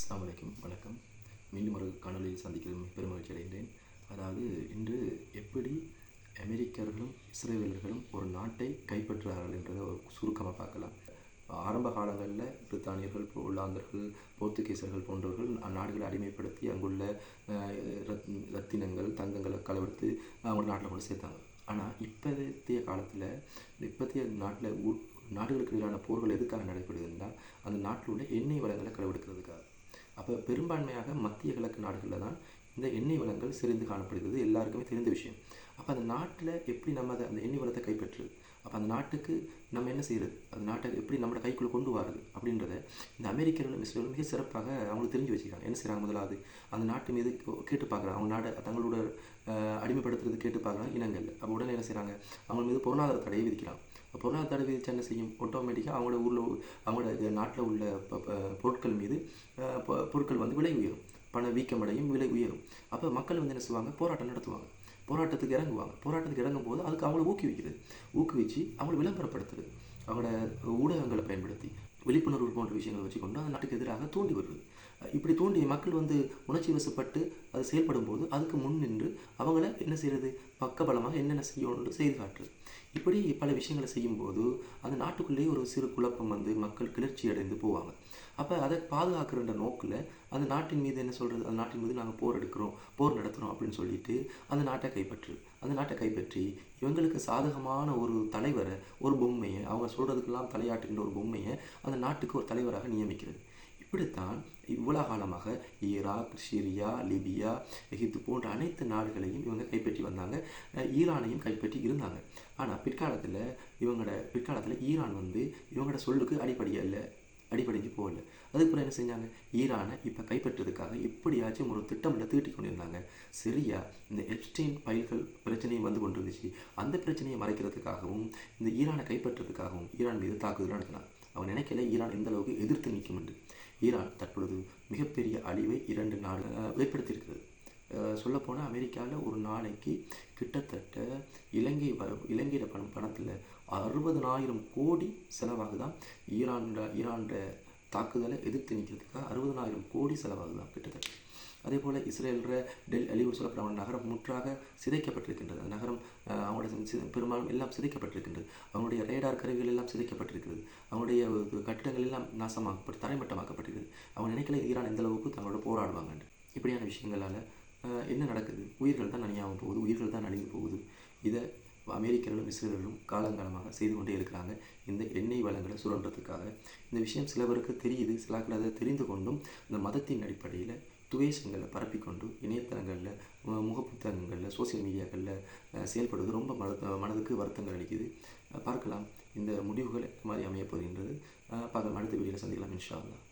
அஸ்ஸலாமு அலைக்கும், வணக்கம். மீண்டும் ஒரு காணொலியில் சந்திக்கிறது பெருமகிழ்ச்சி அடைகின்றேன். அதாவது இன்று எப்படி அமெரிக்கர்களும் இஸ்ரேலர்களும் ஒரு நாட்டை கைப்பற்றுகிறார்கள் என்றதை ஒரு சுருக்கமாக பார்க்கலாம். ஆரம்ப காலங்களில் பிரித்தானியர்கள், ஒல்லாந்தர்கள், போர்த்துகீசர்கள் போன்றவர்கள் அந்நாடுகளை அடிமைப்படுத்தி அங்குள்ள ரத்தினங்கள், தங்கங்களை களவெடுத்து அவங்க நாட்டில் கொண்டு சேர்த்தாங்க. ஆனால் இப்போதைய காலத்தில் இப்போதைய நாடுகளுக்கு எதிரான போர்கள் எதுக்காக நடைபெறுதுன்னா, அந்த நாட்டில் உள்ள எண்ணெய் வளங்களை களவெடுக்கிறதுக்காக. அப்போ பெரும்பான்மையாக மத்திய கிழக்கு நாடுகளில் தான் இந்த எண்ணெய் வளங்கள் செறிந்து காணப்படுகிறது, எல்லாருக்குமே தெரிந்த விஷயம். அப்போ அந்த நாட்டில் எப்படி நம்ம அந்த எண்ணெய் வளத்தை கைப்பற்றுறது, அப்போ அந்த நாட்டுக்கு நம்ம என்ன செய்கிறது, அந்த நாட்டை எப்படி நம்மளோட கைக்குள்ளே கொண்டு வரது அப்படின்றத இந்த அமெரிக்கர்களும் இஸ்ரேலும் மிக சிறப்பாக அவங்களுக்கு தெரிஞ்சு வச்சுக்கிறாங்க. என்ன செய்கிறாங்க, முதலாவது அந்த நாட்டு மீது கேட்டு பார்க்குறாங்க, அவங்க நாட்டை தங்களோட அடிமைப்படுத்துறது கேட்டு பார்க்குறாங்க இனங்கள். அப்போ உடனே என்ன செய்கிறாங்க, அவங்க மீது பொருளாதார தடையை விதிக்கிறாங்க. பொருளாதார தடை விதிச்சா என்ன செய்யும், ஆட்டோமேட்டிக்காக அவங்களோட ஊரில் அவங்களோட நாட்டில் உள்ள பொருட்கள் மீது பொருட்கள் வந்து விலை உயரும், பண வீக்கமடையும், விலை உயரும். அப்போ மக்கள் வந்து என்ன செய்வாங்க, போராட்டம் நடத்துவாங்க, போராட்டத்துக்கு இறங்குவாங்க. போராட்டத்துக்கு இறங்கும் போது அதுக்கு அவங்கள ஊக்குவிச்சு அவங்கள விளம்பரப்படுத்துறது, அவங்களோட ஊடகங்களை பயன்படுத்தி விழிப்புணர்வு போன்ற விஷயங்களை வச்சுக்கொண்டு அந்த நாட்டுக்கு எதிராக தூண்டி வருது. இப்படி தூண்டி மக்கள் வந்து உணர்ச்சி வசப்பட்டு அது செயல்படும் போது அதுக்கு முன் நின்று அவங்கள என்ன செய்கிறது, பக்கபலமாக என்னென்ன செய்யணும்னு செய்து காட்டுறது. இப்படி பல விஷயங்களை செய்யும்போது அந்த நாட்டுக்குள்ளேயே ஒரு சிறு குழப்பம் வந்து மக்கள் கிளர்ச்சி அடைந்து போவாங்க. அப்போ அதை பாதுகாக்கிற நோக்கில் அந்த நாட்டின் மீது என்ன சொல்கிறது, அந்த நாட்டின் மீது நாங்கள் போர் நடத்துகிறோம் அப்படின்னு சொல்லிட்டு அந்த நாட்டை கைப்பற்றி இவங்களுக்கு சாதகமான ஒரு தலைவரை, ஒரு பொம்மையை, அவங்க சொல்கிறதுக்கெல்லாம் தலையாட்டுகின்ற ஒரு பொம்மையை அந்த நாட்டுக்கு ஒரு தலைவராக நியமிக்கிறது. இப்படித்தான் இவ்வளவு காலமாக ஈராக், சிரியா, லிபியா, எகிப்து போன்ற அனைத்து நாடுகளையும் இவங்க கைப்பற்றி வந்தாங்க. ஈரானையும் கைப்பற்றி இருந்தாங்க. ஆனால் பிற்காலத்தில் ஈரான் வந்து இவங்களோட சொல்லுக்கு அடிப்படைக்கு போகல. அதுக்கப்புறம் என்ன செஞ்சாங்க, ஈரானை இப்போ கைப்பற்றுறதுக்காக எப்படியாச்சும் ஒரு திட்டமிட்ட தீட்டி கொண்டிருந்தாங்க. சரியா இந்த எப்ஸ்டீன் ஃபைல்கள் பிரச்சனையும் வந்து கொண்டிருந்துச்சு. அந்த பிரச்சனையை மறைக்கிறதுக்காகவும் இந்த ஈரானை கைப்பற்றுறதுக்காகவும் ஈரான் மீது தாக்குதல் நடத்தினாங்க. அவன் நினைக்கல ஈரான் எந்த அளவுக்கு எதிர்த்து நிற்கும் என்று. ஈரான் தற்பொழுது மிகப்பெரிய அழிவை 2 நாடுகள் ஏற்படுத்தியிருக்கிறது. சொல்லப்போனால் அமெரிக்காவில் ஒரு நாளைக்கு கிட்டத்தட்ட இலங்கையில பணத்தில் 60,000 கோடி செலவாகுதான். ஈரான் தாக்குதலை எதிர்த்து நிற்கிறதுக்காக 60,000 கோடி செலவாகுதான் கிட்டத்தட்ட. அதே போல் இஸ்ரேல்ற டெல் அலிவு சொல்லப்படுற நகரம் முற்றாக சிதைக்கப்பட்டிருக்கின்றது. அந்த நகரம் அவங்களோட பெரும்பாலும் எல்லாம் சிதைக்கப்பட்டிருக்கின்றது. அவங்களுடைய ரேடார் கருவிகள் எல்லாம் சிதைக்கப்பட்டிருக்கிறது. அவங்களுடைய கட்டிடங்கள் எல்லாம் தரைமட்டமாக்கப்பட்டிருக்கிறது. அவங்க நினைக்கல ஈரான் எந்த அளவுக்கு தங்களோட போராடுவாங்கன்னு. இப்படியான விஷயங்களால் என்ன நடக்குது, உயிர்கள் தான் அழியாமல் போகுது, உயிர்கள் தான் அழிந்து போகுது. இதை அமெரிக்கர்களும் இஸ்ரேலர்களும் காலங்காலமாக செய்து கொண்டே இருக்கிறாங்க, இந்த எண்ணெய் வளங்களை சுரண்டுறதுக்காக. இந்த விஷயம் சிலவருக்கு தெரியுது, சிலர்கள் அதை தெரிந்து கொண்டும் இந்த மதத்தின் அடிப்படையில் துவேஷங்களை பரப்பிக்கொண்டு இணையதளங்களில், முகப்புத்தகங்களில், சோசியல் மீடியாக்களில் செயல்படுவது ரொம்ப மனதுக்கு வருத்தங்கள் அளிக்குது. பார்க்கலாம் இந்த முடிவுகள் மாதிரி அமையப் போகின்றது. அடுத்த வீடியோவில் சந்திக்கலாம் இன்ஷா அல்லாஹ்.